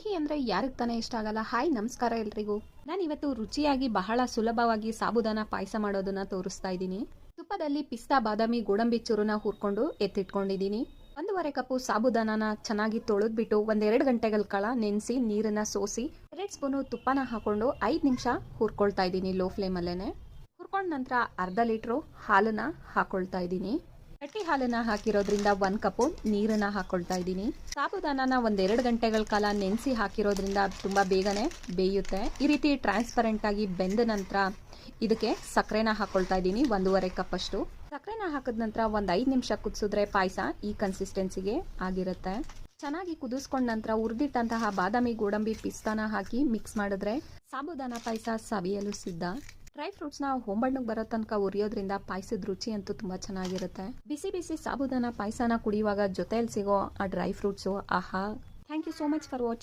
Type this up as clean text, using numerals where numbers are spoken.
ಸಿಹಿ ಅಂದ್ರೆ ಯಾರಿಗೆ ತಾನೇ ಇಷ್ಟ ಆಗಲ್ಲ. ಹಾಯ್ ನಮಸ್ಕಾರ ಎಲ್ರಿಗೂ. ನಾನು ಇವತ್ತು ರುಚಿಯಾಗಿ ಬಹಳ ಸುಲಭವಾಗಿ ಸಾಬುದಾನ ಪಾಯಸ ಮಾಡೋದನ್ನ ತೋರಿಸ್ತಾ ಇದ್ದೀನಿ. ತುಪ್ಪದಲ್ಲಿ ಪಿಸ್ತಾ ಬಾದಾಮಿ ಗೋಡಂಬಿ ಚೂರನ್ನ ಹುರ್ಕೊಂಡು ಎತ್ತಿಟ್ಕೊಂಡಿದ್ದೀನಿ. 1.5 ಕಪ್ಪು ಸಾಬುದಾನನ ಚೆನ್ನಾಗಿ ತೊಳೆದ್ಬಿಟ್ಟು 1-2 ಗಂಟೆಗಳ ಕಾಲ ನೆನೆಸಿ ನೀರನ್ನ ಸೋಸಿ 2 ಸ್ಪೂನು ತುಪ್ಪನ ಹಾಕೊಂಡು 5 ನಿಮಿಷ ಹುರ್ಕೊಳ್ತಾ ಇದ್ದೀನಿ ಲೋ ಫ್ಲೇಮಲ್ಲೇನೆ. ಹುರ್ಕೊಂಡ ನಂತರ ಅರ್ಧ ಲೀಟ್ರು ಹಾಲನ್ನ ಹಾಕೊಳ್ತಾ ಇದ್ದೀನಿ. ಗಟ್ಟಿ ಹಾಲನ್ನ ಹಾಕಿರೋದ್ರಿಂದ 1 ಕಪ್ಪು ನೀರನ್ನ ಹಾಕೊಳ್ತಾ ಇದ್ದೀನಿ. ಸಾಬುದಾನನ 1-2 ಗಂಟೆಗಳ ಕಾಲ ನೆನೆಸಿ ಹಾಕಿರೋದ್ರಿಂದ ತುಂಬಾ ಬೇಗನೆ ಬೇಯುತ್ತೆ. ಈ ರೀತಿ ಟ್ರಾನ್ಸ್ಪರೆಂಟ್ ಆಗಿ ಬೆಂದ ನಂತರ ಇದಕ್ಕೆ ಸಕ್ಕರೆನ ಹಾಕೊಳ್ತಾ ಇದ್ದೀನಿ. 1.5 ಕಪ್ ಅಷ್ಟು ಸಕ್ಕರೆನ ಹಾಕಿದ ನಂತರ 5 ನಿಮಿಷ ಕುದಿಸಿದ್ರೆ ಪಾಯಸ ಈ ಕನ್ಸಿಸ್ಟೆನ್ಸಿಗೆ ಆಗಿರುತ್ತೆ. ಚೆನ್ನಾಗಿ ಕುದಿಸ್ಕೊಂಡ ನಂತರ ಹುರಿದಿಟ್ಟಂತಹ ಬಾದಾಮಿ ಗೋಡಂಬಿ ಪಿಸ್ತಾನ ಹಾಕಿ ಮಿಕ್ಸ್ ಮಾಡಿದ್ರೆ ಸಾಬುದಾನ ಪಾಯಸ ಸವಿಯಲು ಸಿದ್ಧ. ಡ್ರೈ ಫ್ರೂಟ್ಸ್ನ ಹೊಂಬಣ್ಣಗೆ ಬರೋ ತನಕ ಉರಿಯೋದ್ರಿಂದ ಪಾಯಸದ ರುಚಿ ಅಂತೂ ತುಂಬಾ ಚೆನ್ನಾಗಿರುತ್ತೆ. ಬಿಸಿ ಬಿಸಿ ಸಾಬುದಾನ ಪಾಯಸನ ಕುಡಿಯುವಾಗ ಜೊತೆಯಲ್ಲಿ ಸಿಗೋ ಆ ಡ್ರೈ ಫ್ರೂಟ್ಸು ಆಹಾ. Thank you so much for watching.